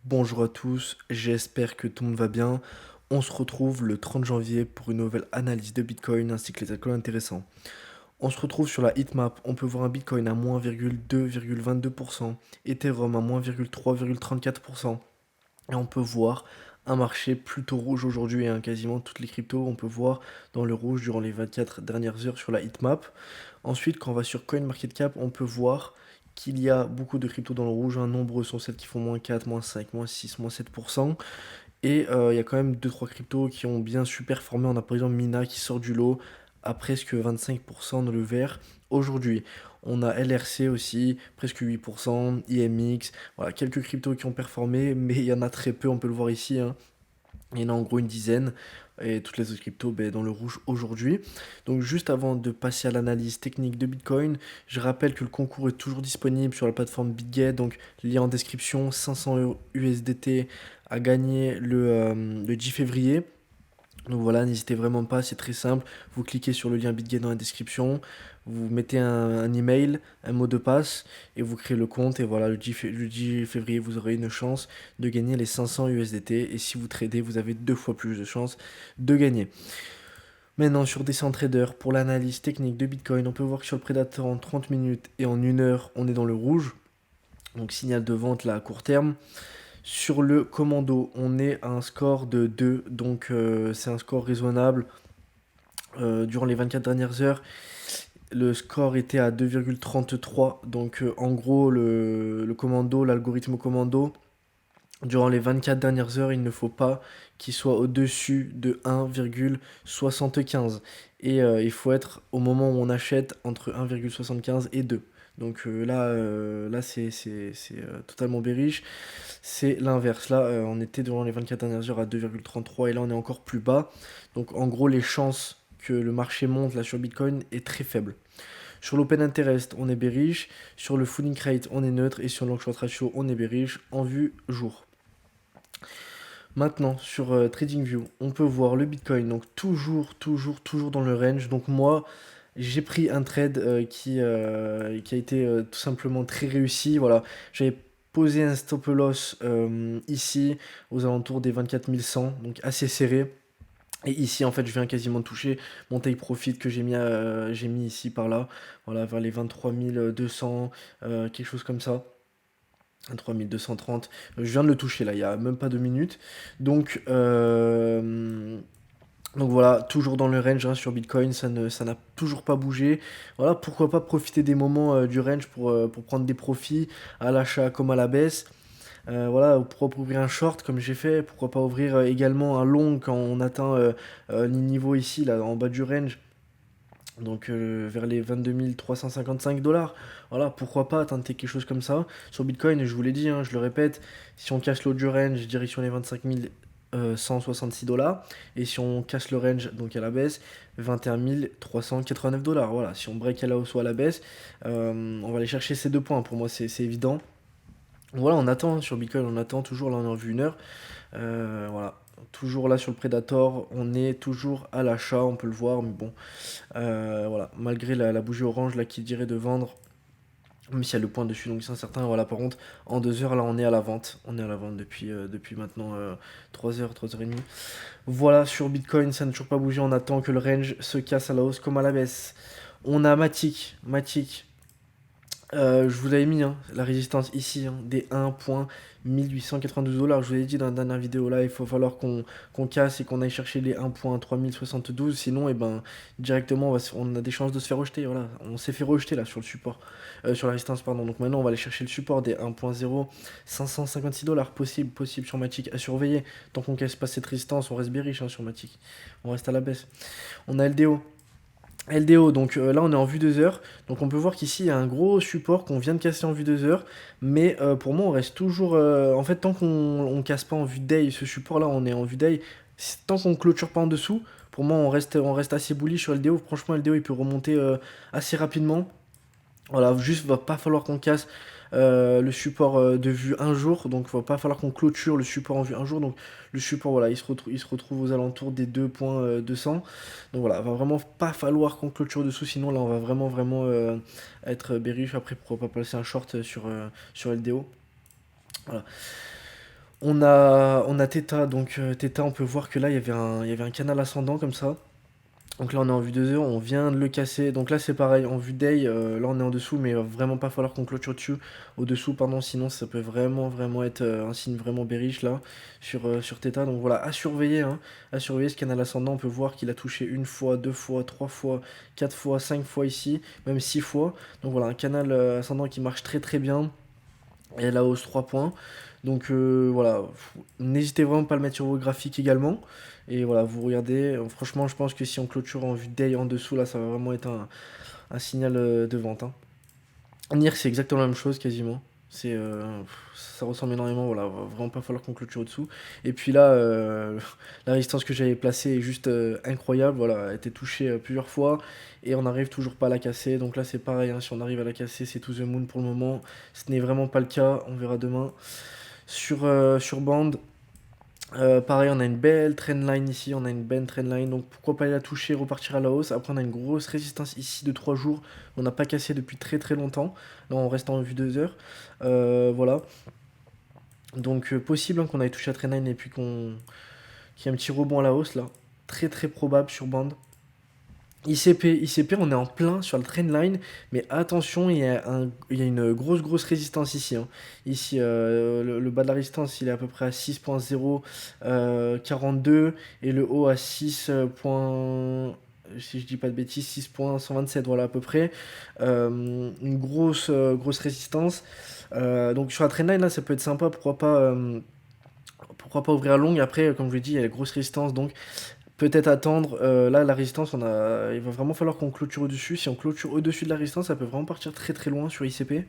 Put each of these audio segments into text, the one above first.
Bonjour à tous, j'espère que tout le monde va bien. On se retrouve le 30 janvier pour une nouvelle analyse de Bitcoin ainsi que les altcoins intéressants. On se retrouve sur la heatmap, on peut voir un Bitcoin à moins 2,22%, Ethereum à moins 3,34%, et on peut voir un marché plutôt rouge aujourd'hui, hein, quasiment toutes les cryptos, on peut voir dans le rouge durant les 24 dernières heures sur la heatmap. Ensuite, quand on va sur CoinMarketCap, on peut voir qu'il y a beaucoup de cryptos dans le rouge, hein. Nombreux sont celles qui font moins 4, moins 5, moins 6, moins 7%. Et il y a quand même deux trois cryptos qui ont bien su performer. On a par exemple Mina qui sort du lot à presque 25% dans le vert aujourd'hui. On a LRC aussi, presque 8%, IMX, voilà, quelques cryptos qui ont performé, mais il y en a très peu, on peut le voir ici, hein. Il y en a en gros une dizaine, et toutes les autres cryptos dans le rouge aujourd'hui. Donc juste avant de passer à l'analyse technique de Bitcoin, je rappelle que le concours est toujours disponible sur la plateforme BitGet, donc lien en description, 500 USDT à gagner le 10 février. Donc voilà, n'hésitez vraiment pas, c'est très simple. Vous cliquez sur le lien BitGet dans la description, vous mettez un email, un mot de passe, et vous créez le compte. Et voilà, le 10 février, vous aurez une chance de gagner les 500 USDT. Et si vous tradez, vous avez deux fois plus de chances de gagner. Maintenant, sur Decentrader, pour l'analyse technique de Bitcoin, on peut voir que sur le Predator, en 30 minutes et en 1 heure, on est dans le rouge. Donc signal de vente là à court terme. Sur le commando, on est à un score de 2, donc c'est un score raisonnable. Durant les 24 dernières heures, le score était à 2,33. Donc en gros, le commando, l'algorithme commando, durant les 24 dernières heures, il ne faut pas qu'il soit au-dessus de 1,75. Et il faut être, au moment où on achète, entre 1,75 et 2. Donc là c'est totalement bearish. C'est l'inverse. Là, on était durant les 24 dernières heures à 2,33 et là, on est encore plus bas. Donc, en gros, les chances que le marché monte là sur Bitcoin est très faible. Sur l'open interest, on est bearish. Sur le falling rate, on est neutre. Et sur le long short ratio, on est bearish en vue jour. Maintenant, sur TradingView, on peut voir le Bitcoin. Donc, toujours dans le range. Donc, moi, j'ai pris un trade qui a été tout simplement très réussi. Voilà, j'avais posé un stop loss ici aux alentours des 24 100, donc assez serré. Et ici, en fait, je viens quasiment toucher mon take profit que j'ai mis ici par là, voilà, vers les 23 200, quelque chose comme ça. 3230, je viens de le toucher là, il y a même pas 2 minutes. Donc voilà, toujours dans le range, hein, sur Bitcoin, ça n'a toujours pas bougé. Voilà, pourquoi pas profiter des moments du range pour prendre des profits à l'achat comme à la baisse. Voilà, pourquoi pas ouvrir un short comme j'ai fait, pourquoi pas ouvrir également un long quand on atteint les niveaux ici, là, en bas du range. Donc vers les 22 355 dollars. Voilà, pourquoi pas tenter quelque chose comme ça. Sur Bitcoin, je vous l'ai dit, hein, je le répète, si on casse l'autre du range, direction les 25 166 dollars. Et si on casse le range, donc à la baisse, 21 389 dollars. Voilà, si on break à la hausse ou à la baisse, on va aller chercher ces deux points. Pour moi, c'est évident. Voilà, on attend, hein, sur Bitcoin, on attend toujours. Là, on est en vue 1 heure. Voilà, toujours là sur le Predator, on est toujours à l'achat, on peut le voir, mais bon, voilà, malgré la bougie orange là qui dirait de vendre, même s'il y a le point dessus, donc c'est incertain. Voilà, par contre, en 2 heures, là, on est à la vente. On est à la vente depuis maintenant 3 heures, 3 heures et demie. Voilà, sur Bitcoin, ça n'a toujours pas bougé. On attend que le range se casse à la hausse comme à la baisse. On a Matic. Je vous avais mis, hein, la résistance ici, hein, des 1.1892 dollars. Je vous l'ai dit dans la dernière vidéo là, il faut falloir qu'on casse et qu'on aille chercher les 1.3072. Sinon, et ben, directement, on a des chances de se faire rejeter. Voilà, on s'est fait rejeter là sur le support, sur la résistance, pardon. Donc maintenant, on va aller chercher le support des 1.0556 dollars. Possible sur Matic à surveiller. Tant qu'on casse pas cette résistance, on reste bearish, hein, sur Matic. On reste à la baisse. On a LDO. LDO, donc là on est en vue 2 heures, donc on peut voir qu'ici il y a un gros support qu'on vient de casser en vue 2 heures, mais pour moi on reste toujours, en fait tant qu'on on casse pas en vue day ce support là, on est en vue day, tant qu'on clôture pas en dessous, pour moi on reste assez bullish sur LDO, franchement LDO il peut remonter assez rapidement. Voilà, juste va pas falloir qu'on casse le support de vue un jour, donc va pas falloir qu'on clôture le support en vue un jour. Donc le support, voilà, il se retrouve aux alentours des 2.200. Donc voilà, va vraiment pas falloir qu'on clôture dessous, sinon là on va vraiment être bearish. Après, pourquoi pas placer un short sur LDO. Voilà. On a Theta, donc Theta, on peut voir que là, il y avait un canal ascendant comme ça. Donc là, on est en vue 2 heures, on vient de le casser. Donc là, c'est pareil, en vue day, là, on est en dessous, mais il va vraiment pas falloir qu'on clôture dessus. Au-dessous, pardon, sinon ça peut vraiment être un signe vraiment bearish là, sur Theta. Donc voilà, à surveiller, hein, à surveiller ce canal ascendant. On peut voir qu'il a touché une fois, deux fois, trois fois, quatre fois, cinq fois ici, même six fois. Donc voilà, un canal ascendant qui marche très bien. Et la hausse 3 points. Donc voilà, n'hésitez vraiment pas à le mettre sur vos graphiques également. Et voilà, vous regardez. Franchement, je pense que si on clôture en vue day en dessous, là, ça va vraiment être un signal de vente, hein. NIR, c'est exactement la même chose quasiment. Ça ressemble énormément, voilà, va vraiment pas falloir qu'on clôture au-dessous. Et puis là, la résistance que j'avais placée est juste incroyable, voilà, elle a été touchée plusieurs fois et on n'arrive toujours pas à la casser. Donc là, c'est pareil, hein, si on arrive à la casser, c'est to the moon pour le moment. Ce n'est vraiment pas le cas, on verra demain. Sur bande, pareil, on a une belle trendline ici, on a une belle trendline, donc pourquoi pas aller la toucher, repartir à la hausse. Après, on a une grosse résistance ici de 3 jours, on n'a pas cassé depuis très longtemps. Là, on reste en vue 2 heures. Voilà. Donc, possible hein, qu'on aille toucher la trendline et puis qu'il y ait un petit rebond à la hausse là. Très probable sur bande. ICP, on est en plein sur le trendline, mais attention, il y a une grosse résistance ici, hein. Ici, le bas de la résistance, il est à peu près à 6.042 et le haut à 6. Si je dis pas de bêtises, 6.127, voilà à peu près. Une grosse résistance. Donc sur la trendline, là, ça peut être sympa, pourquoi pas ouvrir à longue. Après, comme je l'ai dit, il y a la grosse résistance, donc peut-être attendre. Là, la résistance, il va vraiment falloir qu'on clôture au-dessus. Si on clôture au-dessus de la résistance, ça peut vraiment partir très loin sur ICP.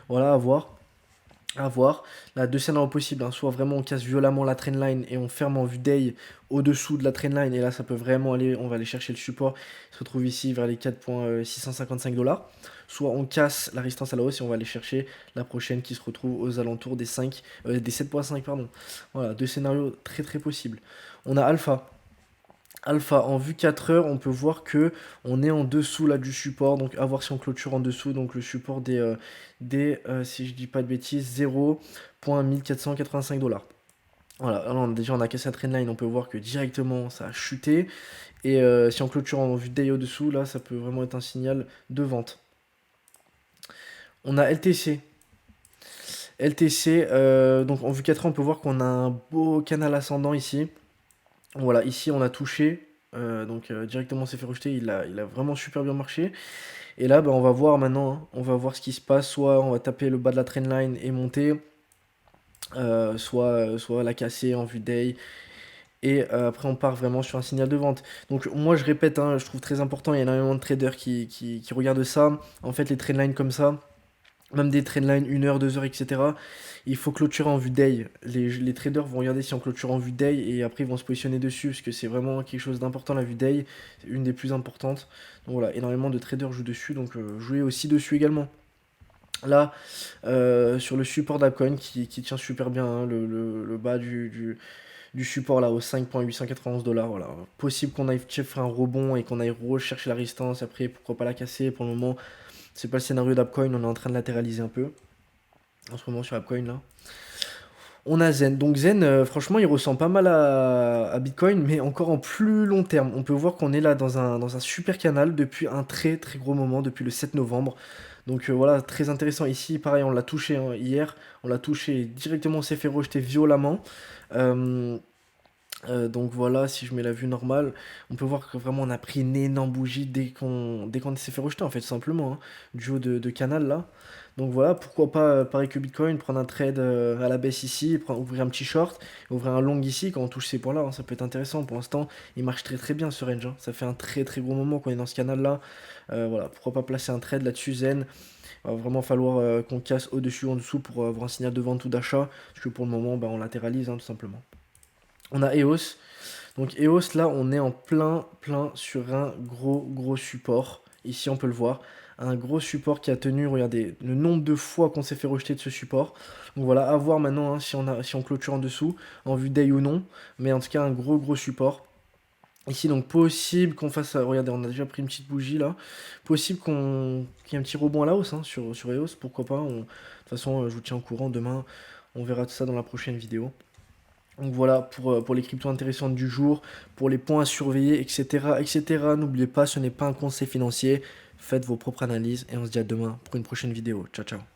Voilà, à voir. À voir. Là, deux scénarios possibles, hein. Soit vraiment on casse violemment la trendline et on ferme en vue day au-dessous de la trendline. Et là, ça peut vraiment aller. On va aller chercher le support. Il se retrouve ici vers les 4,655 $. Soit on casse la résistance à la hausse et on va aller chercher la prochaine qui se retrouve aux alentours des 7,5, pardon. Voilà, deux scénarios très possibles. On a Alpha. Alpha, en vue 4 heures, on peut voir que on est en dessous là du support. Donc à voir si on clôture en dessous. Donc le support si je dis pas de bêtises, 0.1485 $. Voilà, alors déjà on a cassé la trendline, on peut voir que directement ça a chuté. Et si on clôture en vue day au-dessous, là ça peut vraiment être un signal de vente. On a LTC. LTC, donc en vue 4 heures, on peut voir qu'on a un beau canal ascendant ici. Voilà, ici on a touché, donc directement on s'est fait rejeter, il a vraiment super bien marché. Et là, bah, on va voir maintenant, hein, on va voir ce qui se passe. Soit on va taper le bas de la trendline et monter, soit la casser en vue day. Et après on part vraiment sur un signal de vente. Donc moi je répète, hein, je trouve très important, il y a énormément de traders qui regardent ça. En fait les trendlines comme ça, même des trendlines 1 heure, 2 heures, etc. Il faut clôturer en vue day. Les traders vont regarder si on clôture en vue day et après ils vont se positionner dessus parce que c'est vraiment quelque chose d'important la vue day. C'est une des plus importantes. Donc voilà, énormément de traders jouent dessus, donc jouez aussi dessus également. Là, sur le support d'Alcoin qui tient super bien, hein, le bas du support là au 5,891 $. Voilà. Possible qu'on aille faire un rebond et qu'on aille rechercher la résistance. Après, pourquoi pas la casser. Pour le moment, c'est pas le scénario d'Upcoin, on est en train de latéraliser un peu en ce moment sur Upcoin là. On a Zen. Donc Zen, franchement, il ressemble pas mal à Bitcoin, mais encore en plus long terme. On peut voir qu'on est là dans un super canal depuis un très gros moment, depuis le 7 novembre. Donc voilà, très intéressant ici. Pareil, on l'a touché hein, hier. On l'a touché directement, on s'est fait rejeter violemment. Euh, donc voilà, si je mets la vue normale, on peut voir que vraiment on a pris une énorme bougie dès qu'on s'est fait rejeter en fait, simplement, hein, du haut de canal là. Donc voilà, pourquoi pas, pareil que Bitcoin, prendre un trade à la baisse ici, ouvrir un petit short, ouvrir un long ici quand on touche ces points là, hein, ça peut être intéressant. Pour l'instant, il marche très bien ce range, hein. Ça fait un très gros moment qu'on est dans ce canal là. Voilà, pourquoi pas placer un trade là-dessus zen. Il va vraiment falloir qu'on casse au-dessus ou en dessous pour avoir un signal de vente ou d'achat, parce que pour le moment, bah, on latéralise hein, tout simplement. On a EOS. Donc EOS, là, on est en plein sur un gros support. Ici, on peut le voir. Un gros support qui a tenu, regardez, le nombre de fois qu'on s'est fait rejeter de ce support. Donc voilà, à voir maintenant hein, si on clôture en dessous, en vue day ou non. Mais en tout cas, un gros support. Ici, donc possible qu'on fasse... regardez, on a déjà pris une petite bougie là. Possible qu'il y ait un petit rebond à la hausse hein, sur EOS, pourquoi pas. De toute façon, je vous tiens au courant. Demain, on verra tout ça dans la prochaine vidéo. Donc voilà pour les cryptos intéressantes du jour, pour les points à surveiller, etc. etc. N'oubliez pas, ce n'est pas un conseil financier. Faites vos propres analyses et on se dit à demain pour une prochaine vidéo. Ciao, ciao.